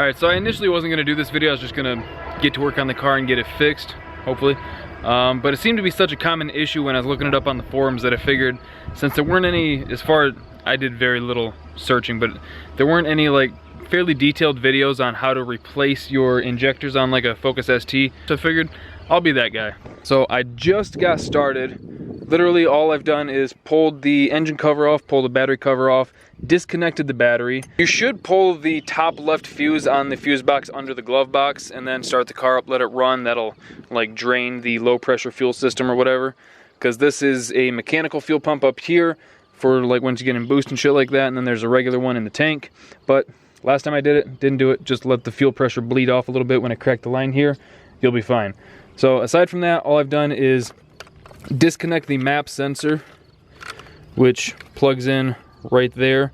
Alright, so I initially wasn't going to do this video. I was just going to get to work on the car and get it fixed, hopefully. But it seemed to be such a common issue when I was looking it up on the forums that I figured, since there weren't any, as far as I did very little searching, but there weren't any like fairly detailed videos on how to replace your injectors on like a Focus ST. So I figured I'll be that guy. So I just got started. Literally all I've done is pulled the engine cover off, pulled the battery cover off, disconnected the battery. You should pull the top left fuse on the fuse box under the glove box and then start the car up, let it run. That'll like drain the low pressure fuel system or whatever. Because this is a mechanical fuel pump up here for like once you get in boost and shit like that, and then there's a regular one in the tank. But last time I did it, didn't do it, just let the fuel pressure bleed off a little bit when I cracked the line here. You'll be fine. So aside from that, all I've done is disconnect the map sensor, which plugs in right there.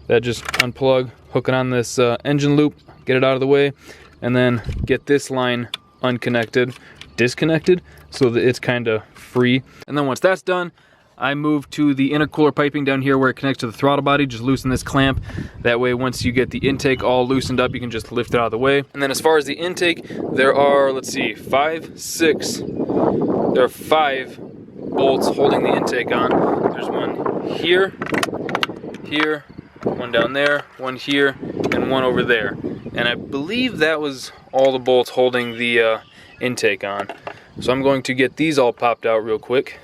That just unplug, hook it on this engine loop, get it out of the way, and then get this line disconnected, so that it's kind of free. And then once that's done, I move to the intercooler piping down here where it connects to the throttle body. Just loosen this clamp. That way, once you get the intake all loosened up, you can just lift it out of the way. And then as far as the intake, there are, let's see, 5, 6. There are 5 bolts holding the intake on. There's one here, here, one down there, one here, and one over there. And I believe that was all the bolts holding the intake on. So I'm going to get these all popped out real quick.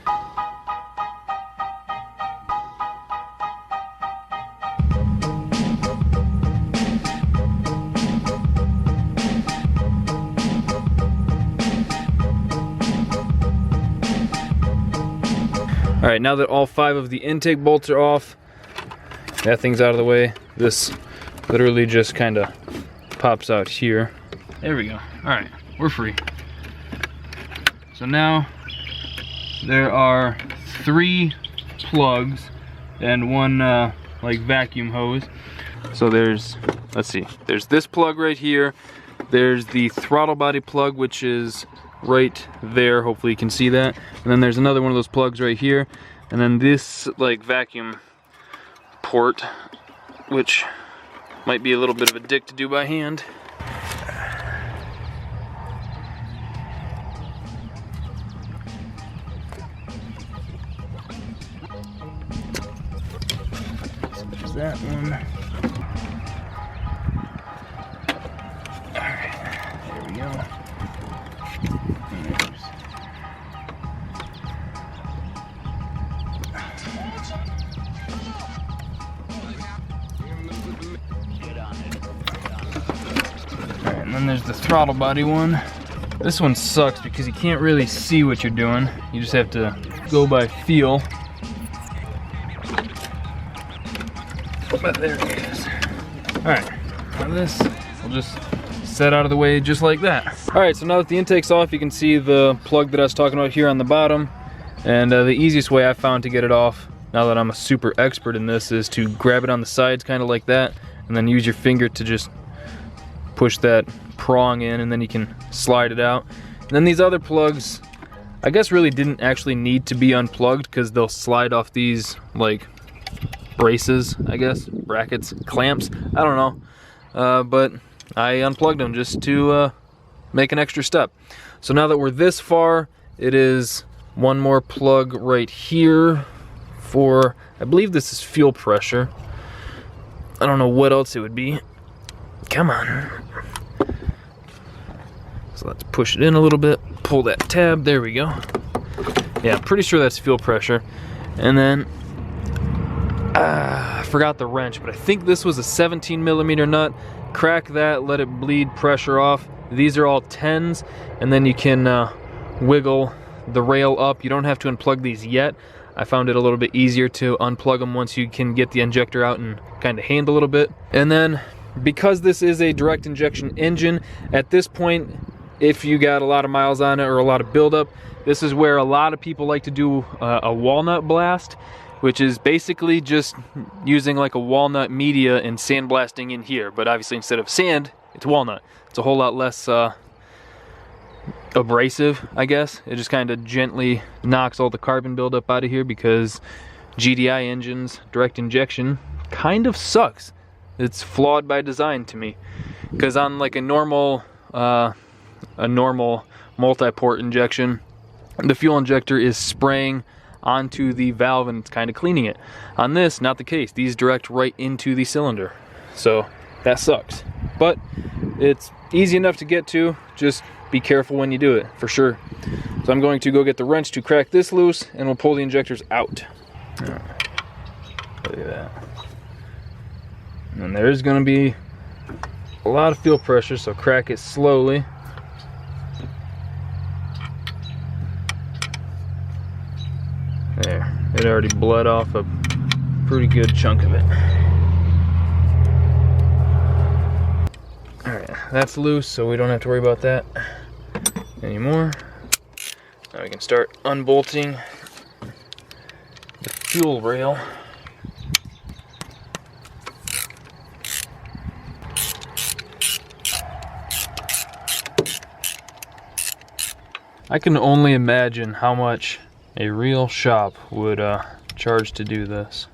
Alright, now that all 5 of the intake bolts are off, that thing's out of the way. This literally just kind of pops out here. There we go. Alright, we're free. So now there are 3 plugs and one like vacuum hose. So there's, let's see, there's this plug right here. There's the throttle body plug, which is right there. Hopefully you can see that. And then there's another one of those plugs right here. And then this like vacuum port, which might be a little bit of a dick to do by hand. So there's that one. Alright, there we go. And then there's the throttle body one. This one sucks because you can't really see what you're doing. You just have to go by feel. But there it is. Alright, now this will just set out of the way just like that. Alright, so now that the intake's off, you can see the plug that I was talking about here on the bottom. And the easiest way I found to get it off, now that I'm a super expert in this, is to grab it on the sides kind of like that, and then use your finger to just push that prong in, and then you can slide it out. And then these other plugs, I guess really didn't actually need to be unplugged because they'll slide off these like braces, I guess, brackets, clamps, I don't know. But I unplugged them just to make an extra step. So now that we're this far, it is one more plug right here for, I believe this is fuel pressure. I don't know what else it would be. Come on. So let's push it in a little bit, pull that tab, there we go. Yeah, I'm pretty sure that's fuel pressure. And then, I forgot the wrench, but I think this was a 17mm nut. Crack that, let it bleed pressure off. These are all 10s, and then you can wiggle the rail up. You don't have to unplug these yet. I found it a little bit easier to unplug them once you can get the injector out and kind of hand a little bit. And then, because this is a direct injection engine, at this point, if you got a lot of miles on it or a lot of buildup, this is where a lot of people like to do a walnut blast, which is basically just using like a walnut media and sandblasting in here. But obviously instead of sand, it's walnut. It's a whole lot less abrasive, I guess. It just kind of gently knocks all the carbon buildup out of here because GDI engines, direct injection, kind of sucks. It's flawed by design to me, because on like a normal multi-port injection, the fuel injector is spraying onto the valve and it's kind of cleaning it. On this, not the case. These direct right into the cylinder, so that sucks. But it's easy enough to get to. Just be careful when you do it, for sure. So I'm going to go get the wrench to crack this loose, and we'll pull the injectors out. Look at that. And there is going to be a lot of fuel pressure, so crack it slowly. There, it already bled off a pretty good chunk of it. Alright, that's loose, so we don't have to worry about that anymore. Now we can start unbolting the fuel rail. I can only imagine how much a real shop would charge to do this.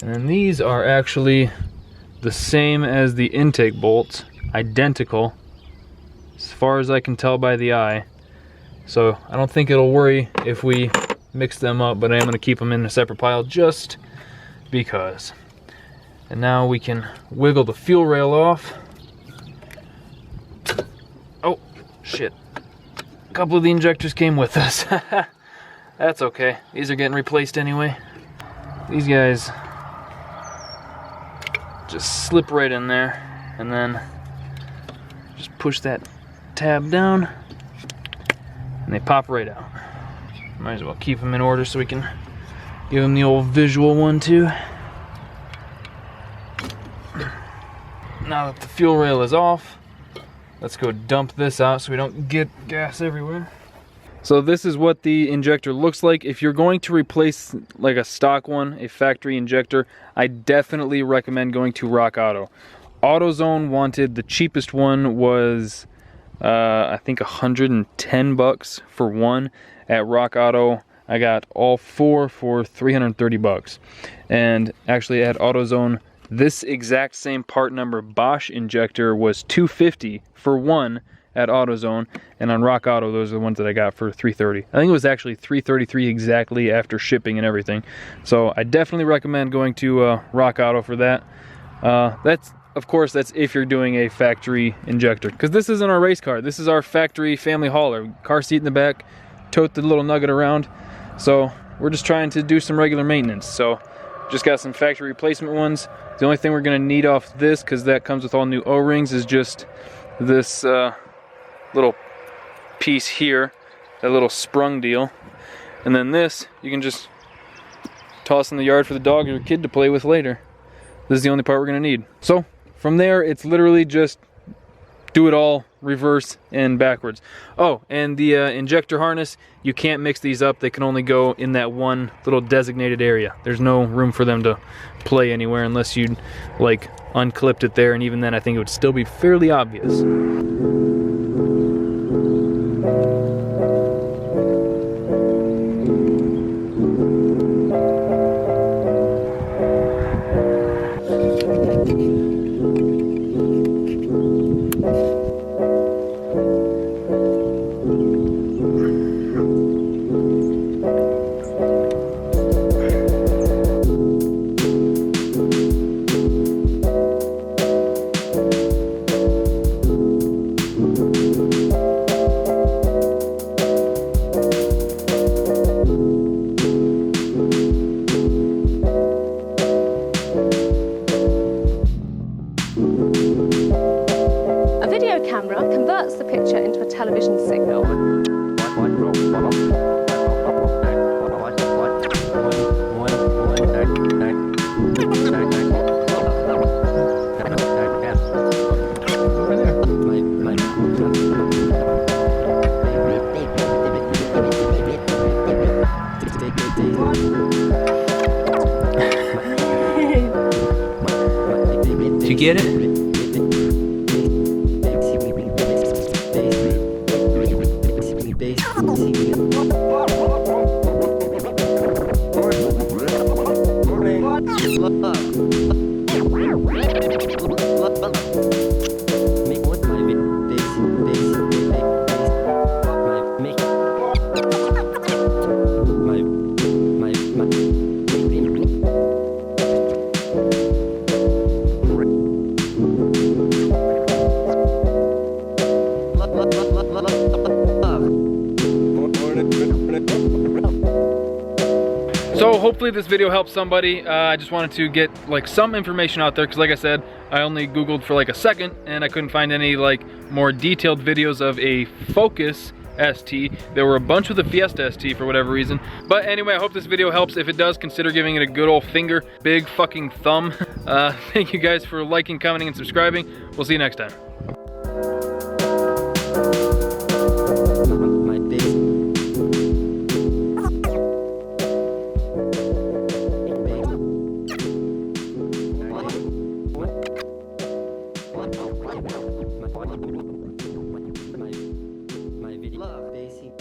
And then these are actually the same as the intake bolts, identical, as far as I can tell by the eye. So I don't think it'll worry if we mix them up, but I am going to keep them in a separate pile just because. And now we can wiggle the fuel rail off. Oh, shit. A couple of the injectors came with us. That's okay. These are getting replaced anyway. These guys just slip right in there, and then just push that tab down, and they pop right out. Might as well keep them in order so we can give them the old visual one too. Now that the fuel rail is off, let's go dump this out so we don't get gas everywhere. So this is what the injector looks like. If you're going to replace like a stock one, a factory injector, I definitely recommend going to Rock Auto. AutoZone wanted, the cheapest one was I think 110 bucks for one. At Rock Auto, I got all four for 330 bucks. And actually at AutoZone, this exact same part number Bosch injector was 250 for one at AutoZone, and on Rock Auto, those are the ones that I got for 330. I think it was actually 333 exactly after shipping and everything. So I definitely recommend going to Rock Auto for that. Of course, that's if you're doing a factory injector, because this isn't our race car. This is our factory family hauler. Car seat in the back, tote the little nugget around. So we're just trying to do some regular maintenance. So just got some factory replacement ones. The only thing we're gonna need off this, because that comes with all new O-rings, is just this little piece here, that little sprung deal. And then this, you can just toss in the yard for the dog or kid to play with later. This is the only part we're gonna need. So from there, it's literally just do it all reverse and backwards. Oh, and the injector harness, you can't mix these up. They can only go in that one little designated area. There's no room for them to play anywhere unless you like unclipped it there, and even then I think it would still be fairly obvious. Converts the picture into a television signal. Did you get it? hopefully this video helps somebody. I just wanted to get like some information out there because like I said, I only Googled for like a second and I couldn't find any like more detailed videos of a Focus ST. There were a bunch with the Fiesta ST for whatever reason. But anyway, I hope this video helps. If it does, consider giving it a good old finger, big fucking thumb. Thank you guys for liking, commenting, and subscribing. We'll see you next time. Love, Daisy.